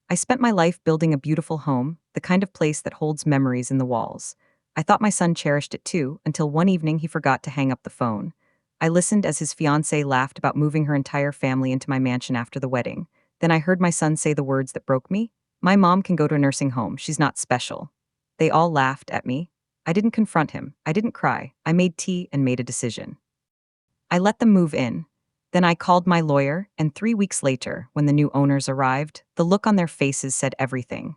I spent my life building a beautiful home, the kind of place that holds memories in the walls. I thought my son cherished it too, until one evening he forgot to hang up the phone. I listened as his fiancée laughed about moving her entire family into my mansion after the wedding. Then I heard my son say the words that broke me. My mom can go to a nursing home, she's not special. They all laughed at me. I didn't confront him, I didn't cry, I made tea and made a decision. I let them move in. Then I called my lawyer, and 3 weeks later, when the new owners arrived, the look on their faces said everything.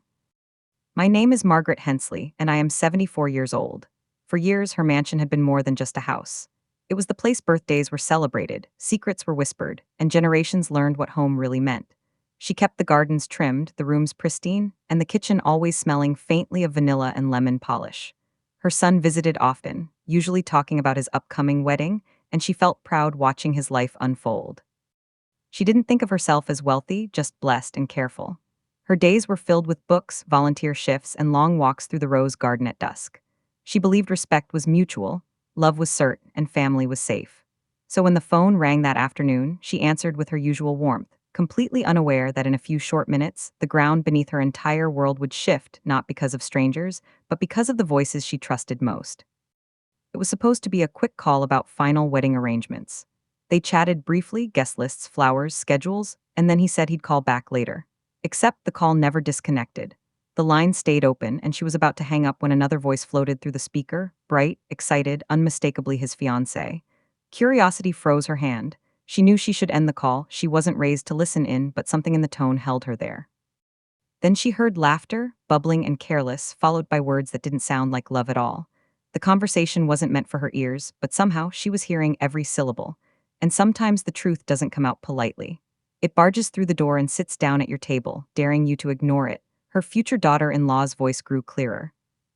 My name is Margaret Hensley, and I am 74 years old. For years, her mansion had been more than just a house. It was the place birthdays were celebrated, secrets were whispered, and generations learned what home really meant. She kept the gardens trimmed, the rooms pristine, and the kitchen always smelling faintly of vanilla and lemon polish. Her son visited often, usually talking about his upcoming wedding, and she felt proud watching his life unfold. She didn't think of herself as wealthy, just blessed and careful. Her days were filled with books, volunteer shifts, and long walks through the rose garden at dusk. She believed respect was mutual, love was certain, and family was safe. So when the phone rang that afternoon, she answered with her usual warmth, completely unaware that in a few short minutes, the ground beneath her entire world would shift, not because of strangers, but because of the voices she trusted most. It was supposed to be a quick call about final wedding arrangements. They chatted briefly, guest lists, flowers, schedules, and then he said he'd call back later. Except the call never disconnected. The line stayed open, and she was about to hang up when another voice floated through the speaker, bright, excited, unmistakably his fiancé. Curiosity froze her hand. She knew she should end the call. She wasn't raised to listen in, but something in the tone held her there. Then she heard laughter, bubbling and careless, followed by words that didn't sound like love at all. The conversation wasn't meant for her ears, but somehow she was hearing every syllable. And sometimes the truth doesn't come out politely. It barges through the door and sits down at your table, daring you to ignore it. Her future daughter-in-law's voice grew clearer.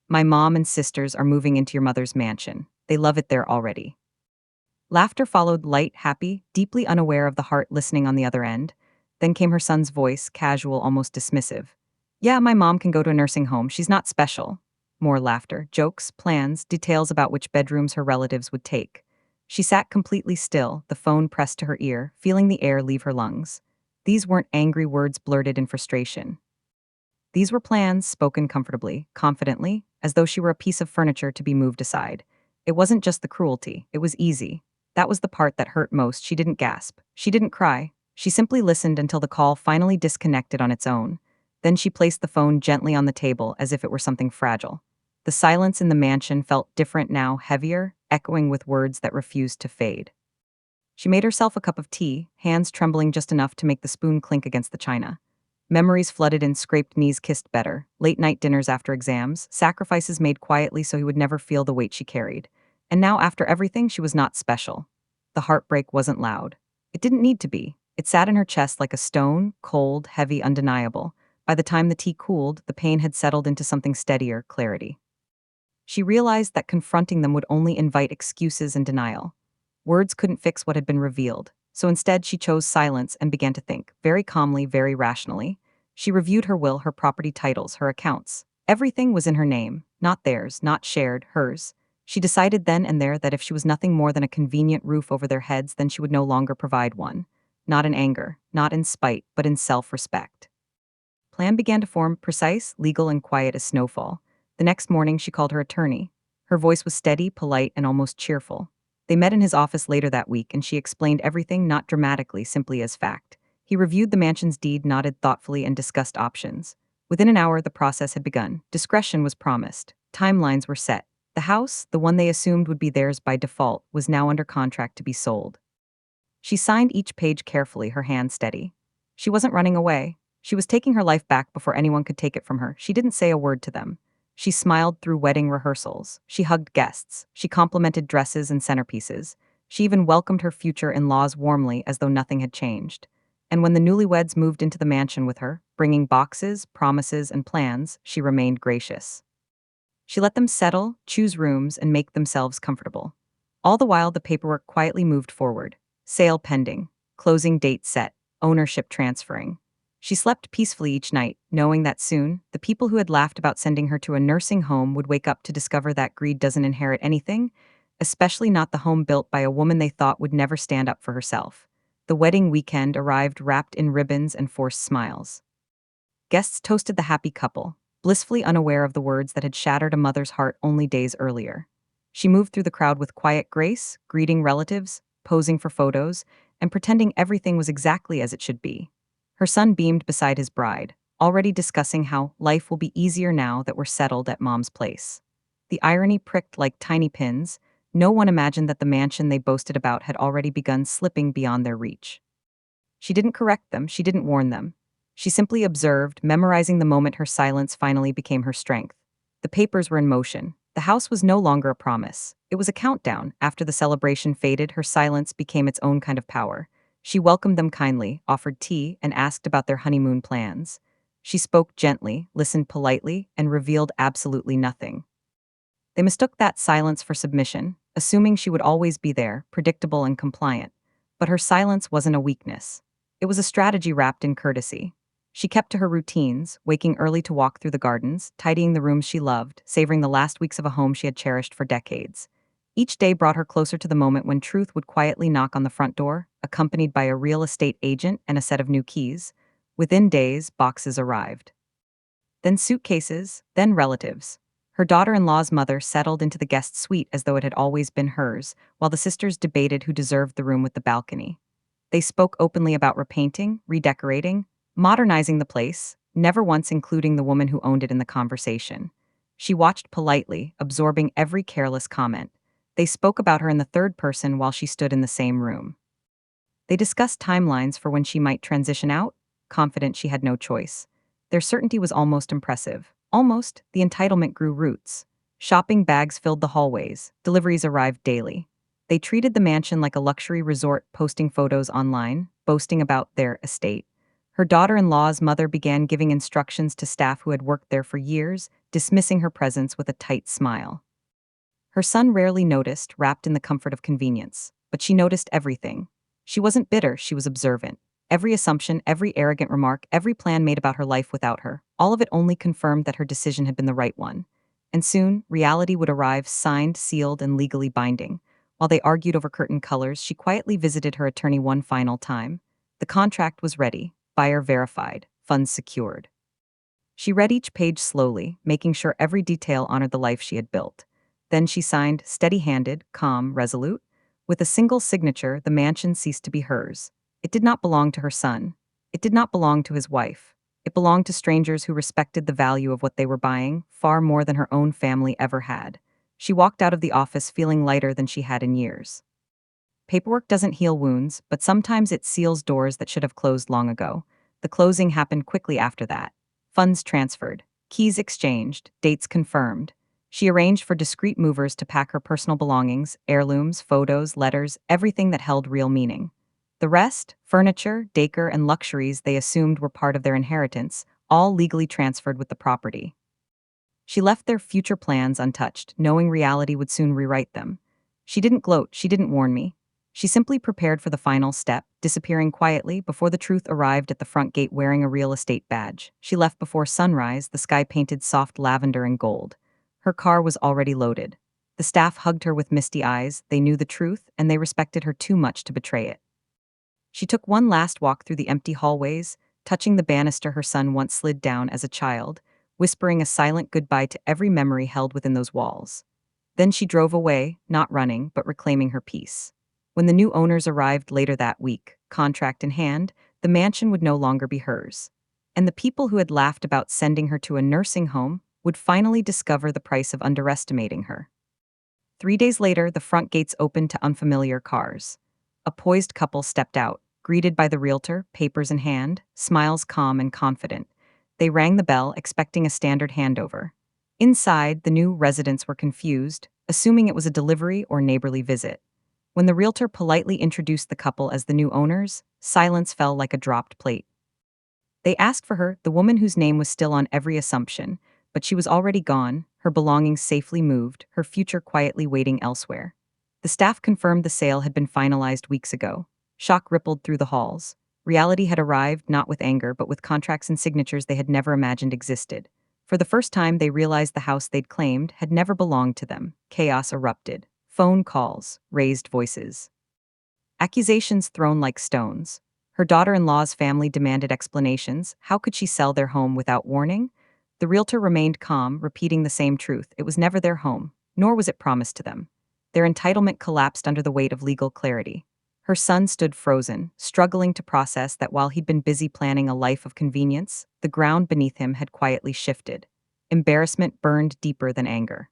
My mom and sisters are moving into your mother's mansion. They love it there already. Laughter followed, light, happy, deeply unaware of the heart listening on the other end. Then came her son's voice, casual, almost dismissive. Yeah, my mom can go to a nursing home. She's not special. More laughter, jokes, plans, details about which bedrooms her relatives would take. She sat completely still, the phone pressed to her ear, feeling the air leave her lungs. These weren't angry words blurted in frustration. These were plans spoken comfortably, confidently, as though she were a piece of furniture to be moved aside. It wasn't just the cruelty, it was easy. That was the part that hurt most. She didn't gasp. She didn't cry. She simply listened until the call finally disconnected on its own. Then she placed the phone gently on the table as if it were something fragile. The silence in the mansion felt different now, heavier, echoing with words that refused to fade. She made herself a cup of tea, hands trembling just enough to make the spoon clink against the china. Memories flooded in, scraped knees kissed better, late-night dinners after exams, sacrifices made quietly so he would never feel the weight she carried. And now, after everything, she was not special. The heartbreak wasn't loud. It didn't need to be. It sat in her chest like a stone, cold, heavy, undeniable. By the time the tea cooled, the pain had settled into something steadier, clarity. She realized that confronting them would only invite excuses and denial. Words couldn't fix what had been revealed, so instead she chose silence and began to think, very calmly, very rationally. She reviewed her will, her property titles, her accounts. Everything was in her name, not theirs, not shared, hers. She decided then and there that if she was nothing more than a convenient roof over their heads, then she would no longer provide one. Not in anger, not in spite, but in self-respect. Plan began to form, precise, legal, and quiet as snowfall. The next morning she called her attorney. Her voice was steady, polite, and almost cheerful. They met in his office later that week, and she explained everything not dramatically, simply as fact. He reviewed the mansion's deed, nodded thoughtfully, and discussed options. Within an hour, the process had begun. Discretion was promised. Timelines were set. The house, the one they assumed would be theirs by default, was now under contract to be sold. She signed each page carefully, her hand steady. She wasn't running away. She was taking her life back before anyone could take it from her. She didn't say a word to them. She smiled through wedding rehearsals. She hugged guests. She complimented dresses and centerpieces. She even welcomed her future in-laws warmly as though nothing had changed. And when the newlyweds moved into the mansion with her, bringing boxes, promises, and plans, she remained gracious. She let them settle, choose rooms, and make themselves comfortable. All the while, the paperwork quietly moved forward. Sale pending, closing date set, ownership transferring. She slept peacefully each night, knowing that soon, the people who had laughed about sending her to a nursing home would wake up to discover that greed doesn't inherit anything, especially not the home built by a woman they thought would never stand up for herself. The wedding weekend arrived wrapped in ribbons and forced smiles. Guests toasted the happy couple, blissfully unaware of the words that had shattered a mother's heart only days earlier. She moved through the crowd with quiet grace, greeting relatives, posing for photos, and pretending everything was exactly as it should be. Her son beamed beside his bride, already discussing how life will be easier now that we're settled at mom's place. The irony pricked like tiny pins. No one imagined that the mansion they boasted about had already begun slipping beyond their reach. She didn't correct them, she didn't warn them. She simply observed, memorizing the moment her silence finally became her strength. The papers were in motion. The house was no longer a promise. It was a countdown. After the celebration faded, her silence became its own kind of power. She welcomed them kindly, offered tea, and asked about their honeymoon plans. She spoke gently, listened politely, and revealed absolutely nothing. They mistook that silence for submission, assuming she would always be there, predictable and compliant. But her silence wasn't a weakness. It was a strategy wrapped in courtesy. She kept to her routines, waking early to walk through the gardens, tidying the rooms she loved, savoring the last weeks of a home she had cherished for decades. Each day brought her closer to the moment when truth would quietly knock on the front door, accompanied by a real estate agent and a set of new keys. Within days, boxes arrived. Then suitcases, then relatives. Her daughter-in-law's mother settled into the guest suite as though it had always been hers, while the sisters debated who deserved the room with the balcony. They spoke openly about repainting, redecorating, modernizing the place, never once including the woman who owned it in the conversation. She watched politely, absorbing every careless comment. They spoke about her in the third person while she stood in the same room. They discussed timelines for when she might transition out, confident she had no choice. Their certainty was almost impressive. Almost, the entitlement grew roots. Shopping bags filled the hallways, deliveries arrived daily. They treated the mansion like a luxury resort, posting photos online, boasting about their estate. Her daughter-in-law's mother began giving instructions to staff who had worked there for years, dismissing her presence with a tight smile. Her son rarely noticed, wrapped in the comfort of convenience, but she noticed everything. She wasn't bitter, she was observant. Every assumption, every arrogant remark, every plan made about her life without her, all of it only confirmed that her decision had been the right one. And soon, reality would arrive, signed, sealed, and legally binding. While they argued over curtain colors, she quietly visited her attorney one final time. The contract was ready, buyer verified, funds secured. She read each page slowly, making sure every detail honored the life she had built. Then she signed, steady-handed, calm, resolute. With a single signature, the mansion ceased to be hers. It did not belong to her son. It did not belong to his wife. It belonged to strangers who respected the value of what they were buying, far more than her own family ever had. She walked out of the office feeling lighter than she had in years. Paperwork doesn't heal wounds, but sometimes it seals doors that should have closed long ago. The closing happened quickly after that. Funds transferred, keys exchanged, dates confirmed. She arranged for discreet movers to pack her personal belongings, heirlooms, photos, letters, everything that held real meaning. The rest, furniture, decor, and luxuries they assumed were part of their inheritance, all legally transferred with the property. She left their future plans untouched, knowing reality would soon rewrite them. She didn't gloat, she didn't warn me. She simply prepared for the final step, disappearing quietly before the truth arrived at the front gate wearing a real estate badge. She left before sunrise, the sky painted soft lavender and gold. Her car was already loaded. The staff hugged her with misty eyes, they knew the truth, and they respected her too much to betray it. She took one last walk through the empty hallways, touching the banister her son once slid down as a child, whispering a silent goodbye to every memory held within those walls. Then she drove away, not running, but reclaiming her peace. When the new owners arrived later that week, contract in hand, the mansion would no longer be hers. And the people who had laughed about sending her to a nursing home would finally discover the price of underestimating her. 3 days later, the front gates opened to unfamiliar cars. A poised couple stepped out, greeted by the realtor, papers in hand, smiles calm and confident. They rang the bell, expecting a standard handover. Inside, the new residents were confused, assuming it was a delivery or neighborly visit. When the realtor politely introduced the couple as the new owners, silence fell like a dropped plate. They asked for her, the woman whose name was still on every assumption, but she was already gone, her belongings safely moved, her future quietly waiting elsewhere. The staff confirmed the sale had been finalized weeks ago. Shock rippled through the halls. Reality had arrived not with anger but with contracts and signatures they had never imagined existed. For the first time, they realized the house they'd claimed had never belonged to them. Chaos erupted. Phone calls, raised voices. Accusations thrown like stones. Her daughter-in-law's family demanded explanations. How could she sell their home without warning? The realtor remained calm, repeating the same truth. It was never their home, nor was it promised to them. Their entitlement collapsed under the weight of legal clarity. Her son stood frozen, struggling to process that while he'd been busy planning a life of convenience, the ground beneath him had quietly shifted. Embarrassment burned deeper than anger.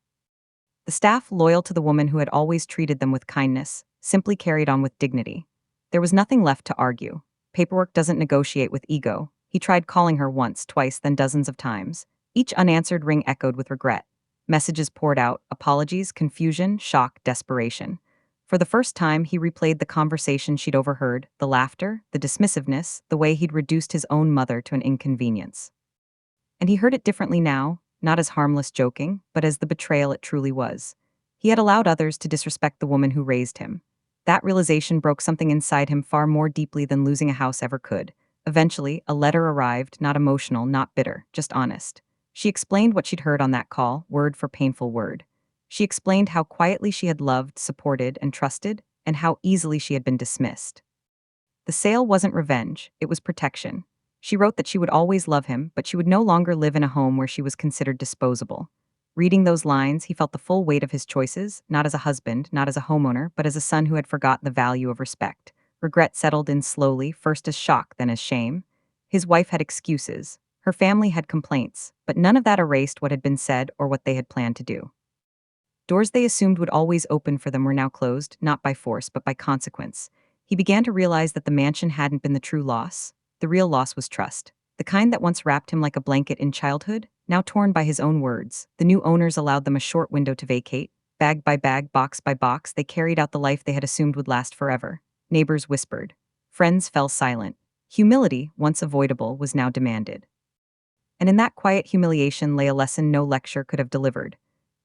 The staff, loyal to the woman who had always treated them with kindness, simply carried on with dignity. There was nothing left to argue. Paperwork doesn't negotiate with ego. He tried calling her once, twice, then dozens of times. Each unanswered ring echoed with regret. Messages poured out, apologies, confusion, shock, desperation. For the first time, he replayed the conversation she'd overheard, the laughter, the dismissiveness, the way he'd reduced his own mother to an inconvenience. And he heard it differently now, not as harmless joking, but as the betrayal it truly was. He had allowed others to disrespect the woman who raised him. That realization broke something inside him far more deeply than losing a house ever could. Eventually, a letter arrived, not emotional, not bitter, just honest. She explained what she'd heard on that call, word for painful word. She explained how quietly she had loved, supported, and trusted, and how easily she had been dismissed. The sale wasn't revenge, it was protection. She wrote that she would always love him, but she would no longer live in a home where she was considered disposable. Reading those lines, he felt the full weight of his choices, not as a husband, not as a homeowner, but as a son who had forgotten the value of respect. Regret settled in slowly, first as shock, then as shame. His wife had excuses. Her family had complaints, but none of that erased what had been said or what they had planned to do. Doors they assumed would always open for them were now closed, not by force, but by consequence. He began to realize that the mansion hadn't been the true loss. The real loss was trust. The kind that once wrapped him like a blanket in childhood, now torn by his own words. The new owners allowed them a short window to vacate. Bag by bag, box by box, they carried out the life they had assumed would last forever. Neighbors whispered. Friends fell silent. Humility, once avoidable, was now demanded. And in that quiet humiliation lay a lesson no lecture could have delivered.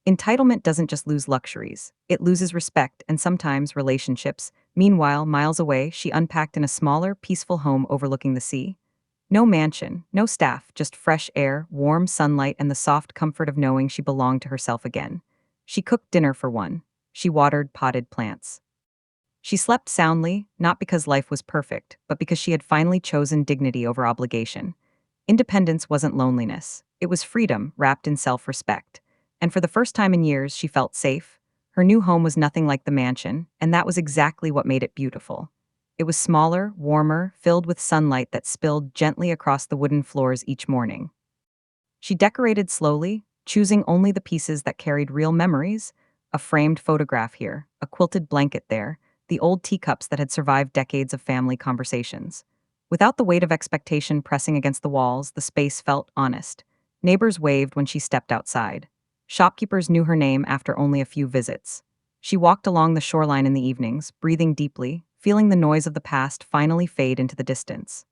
Entitlement doesn't just lose luxuries, it loses respect and sometimes relationships. Meanwhile, miles away, she unpacked in a smaller, peaceful home overlooking the sea. No mansion, no staff, just fresh air, warm sunlight, and the soft comfort of knowing she belonged to herself again. She cooked dinner for one. She watered potted plants. She slept soundly, not because life was perfect, but because she had finally chosen dignity over obligation. Independence wasn't loneliness. It was freedom wrapped in self-respect. And for the first time in years, she felt safe. Her new home was nothing like the mansion, and that was exactly what made it beautiful. It was smaller, warmer, filled with sunlight that spilled gently across the wooden floors each morning. She decorated slowly, choosing only the pieces that carried real memories, a framed photograph here, a quilted blanket there, the old teacups that had survived decades of family conversations. Without the weight of expectation pressing against the walls, the space felt honest. Neighbors waved when she stepped outside. Shopkeepers knew her name after only a few visits. She walked along the shoreline in the evenings, breathing deeply, feeling the noise of the past finally fade into the distance.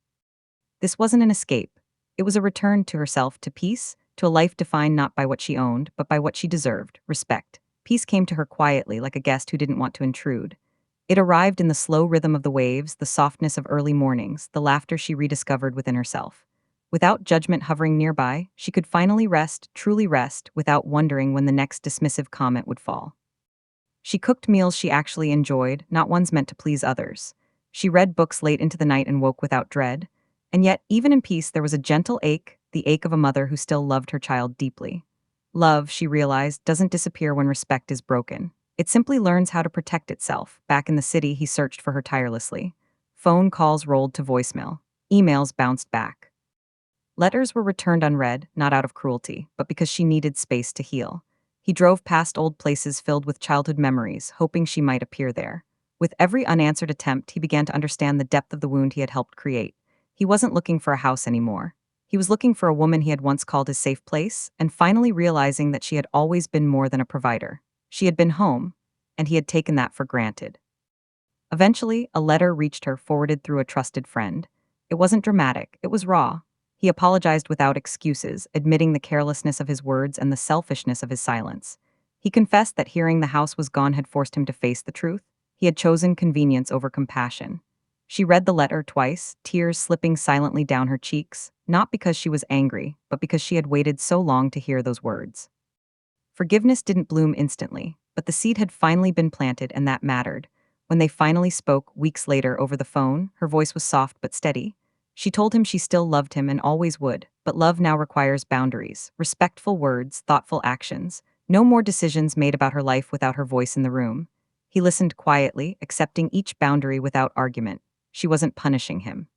This wasn't an escape. It was a return to herself, to peace, to a life defined not by what she owned, but by what she deserved, respect. Peace came to her quietly, like a guest who didn't want to intrude. It arrived in the slow rhythm of the waves, the softness of early mornings, the laughter she rediscovered within herself. Without judgment hovering nearby, she could finally rest, truly rest, without wondering when the next dismissive comment would fall. She cooked meals she actually enjoyed, not ones meant to please others. She read books late into the night and woke without dread. And yet, even in peace, there was a gentle ache, the ache of a mother who still loved her child deeply. Love, she realized, doesn't disappear when respect is broken. It simply learns how to protect itself. Back in the city, he searched for her tirelessly. Phone calls rolled to voicemail. Emails bounced back. Letters were returned unread, not out of cruelty, but because she needed space to heal. He drove past old places filled with childhood memories, hoping she might appear there. With every unanswered attempt, he began to understand the depth of the wound he had helped create. He wasn't looking for a house anymore. He was looking for a woman he had once called his safe place, and finally realizing that she had always been more than a provider. She had been home, and he had taken that for granted. Eventually, a letter reached her, forwarded through a trusted friend. It wasn't dramatic, it was raw. He apologized without excuses, admitting the carelessness of his words and the selfishness of his silence. He confessed that hearing the house was gone had forced him to face the truth. He had chosen convenience over compassion. She read the letter twice, tears slipping silently down her cheeks, not because she was angry, but because she had waited so long to hear those words. Forgiveness didn't bloom instantly, but the seed had finally been planted, and that mattered. When they finally spoke weeks later over the phone, her voice was soft but steady. She told him she still loved him and always would, but love now requires boundaries, respectful words, thoughtful actions. No more decisions made about her life without her voice in the room. He listened quietly, accepting each boundary without argument. She wasn't punishing him.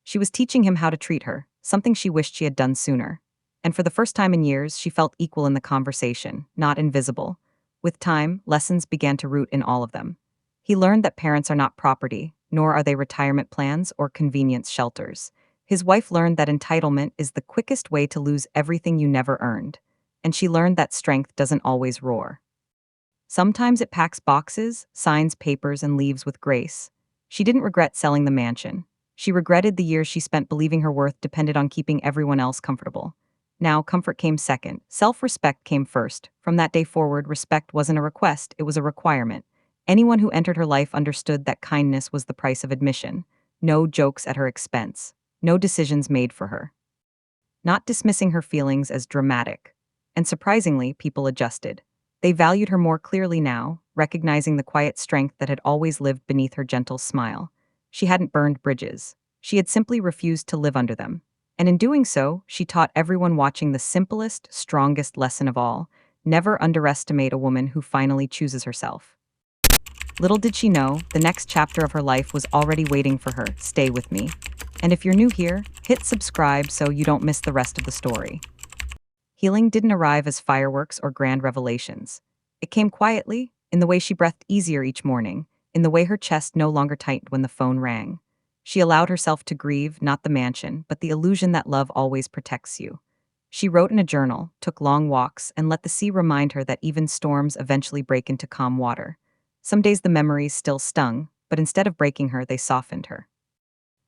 She was teaching him how to treat her, something she wished she had done sooner. And for the first time in years, she felt equal in the conversation, not invisible. With time, lessons began to root in all of them. He learned that parents are not property, nor are they retirement plans or convenience shelters. His wife learned that entitlement is the quickest way to lose everything you never earned. And she learned that strength doesn't always roar. Sometimes it packs boxes, signs papers, and leaves with grace. She didn't regret selling the mansion. She regretted the years she spent believing her worth depended on keeping everyone else comfortable. Now, comfort came second. Self-respect came first. From that day forward, respect wasn't a request, it was a requirement. Anyone who entered her life understood that kindness was the price of admission. No jokes at her expense. No decisions made for her. Not dismissing her feelings as dramatic. And surprisingly, people adjusted. They valued her more clearly now, recognizing the quiet strength that had always lived beneath her gentle smile. She hadn't burned bridges. She had simply refused to live under them. And in doing so, she taught everyone watching the simplest, strongest lesson of all: never underestimate a woman who finally chooses herself. Little did she know, the next chapter of her life was already waiting for her. Stay with me. And if you're new here, hit subscribe so you don't miss the rest of the story. Healing didn't arrive as fireworks or grand revelations. It came quietly, in the way she breathed easier each morning, in the way her chest no longer tightened when the phone rang. She allowed herself to grieve, not the mansion, but the illusion that love always protects you. She wrote in a journal, took long walks, and let the sea remind her that even storms eventually break into calm water. Some days the memories still stung, but instead of breaking her, they softened her.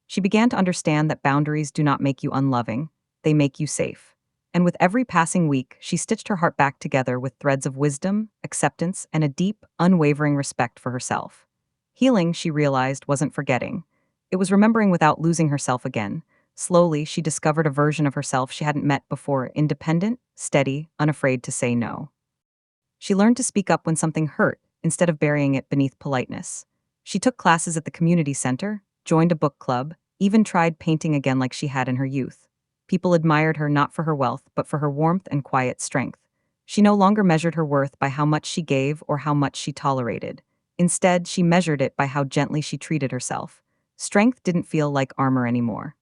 She began to understand that boundaries do not make you unloving, they make you safe. And with every passing week, she stitched her heart back together with threads of wisdom, acceptance, and a deep, unwavering respect for herself. Healing, she realized, wasn't forgetting. It was remembering without losing herself again. Slowly, she discovered a version of herself she hadn't met before: independent, steady, unafraid to say no. She learned to speak up when something hurt, instead of burying it beneath politeness. She took classes at the community center, joined a book club, even tried painting again like she had in her youth. People admired her not for her wealth, but for her warmth and quiet strength. She no longer measured her worth by how much she gave or how much she tolerated. Instead, she measured it by how gently she treated herself. Strength didn't feel like armor anymore.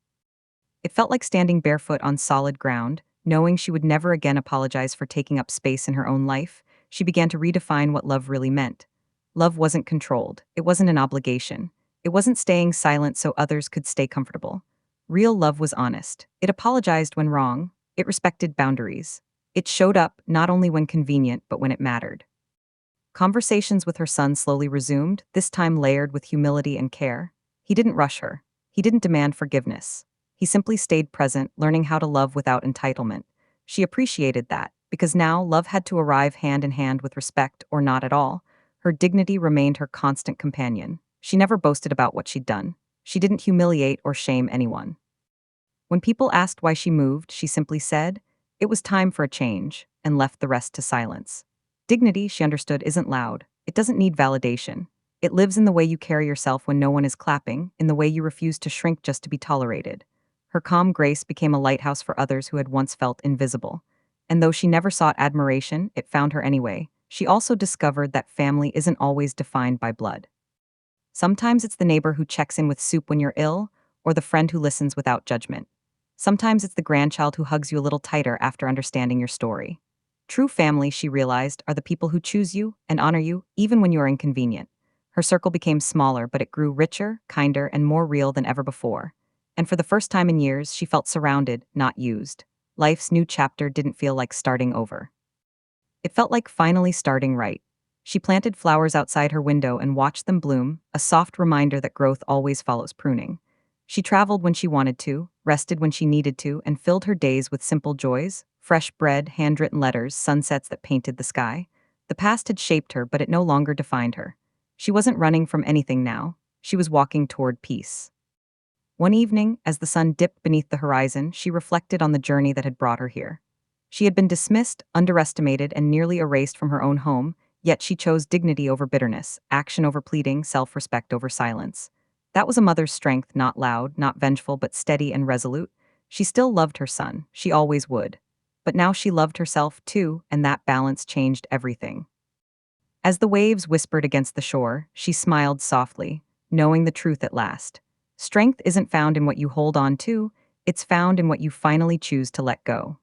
It felt like standing barefoot on solid ground, knowing she would never again apologize for taking up space in her own life. She began to redefine what love really meant. Love wasn't controlled. It wasn't an obligation. It wasn't staying silent so others could stay comfortable. Real love was honest. It apologized when wrong. It respected boundaries. It showed up not only when convenient, but when it mattered. Conversations with her son slowly resumed, this time layered with humility and care. He didn't rush her. He didn't demand forgiveness. He simply stayed present, learning how to love without entitlement. She appreciated that, because now love had to arrive hand in hand with respect or not at all. Her dignity remained her constant companion. She never boasted about what she'd done. She didn't humiliate or shame anyone. When people asked why she moved, she simply said, "It was time for a change," and left the rest to silence. Dignity, she understood, isn't loud. It doesn't need validation. It lives in the way you carry yourself when no one is clapping, in the way you refuse to shrink just to be tolerated. Her calm grace became a lighthouse for others who had once felt invisible. And though she never sought admiration, it found her anyway. She also discovered that family isn't always defined by blood. Sometimes it's the neighbor who checks in with soup when you're ill, or the friend who listens without judgment. Sometimes it's the grandchild who hugs you a little tighter after understanding your story. True family, she realized, are the people who choose you and honor you even when you are inconvenient. Her circle became smaller, but it grew richer, kinder, and more real than ever before. And for the first time in years, she felt surrounded, not used. Life's new chapter didn't feel like starting over. It felt like finally starting right. She planted flowers outside her window and watched them bloom, a soft reminder that growth always follows pruning. She traveled when she wanted to, rested when she needed to, and filled her days with simple joys: fresh bread, handwritten letters, sunsets that painted the sky. The past had shaped her, but it no longer defined her. She wasn't running from anything now. She was walking toward peace. One evening, as the sun dipped beneath the horizon, she reflected on the journey that had brought her here. She had been dismissed, underestimated, and nearly erased from her own home, Yet she chose dignity over bitterness, action over pleading, self-respect over silence. That was a mother's strength, not loud, not vengeful, but steady and resolute. She still loved her son, she always would. But now she loved herself too, and that balance changed everything. As the waves whispered against the shore, she smiled softly, knowing the truth at last. Strength isn't found in what you hold on to, it's found in what you finally choose to let go.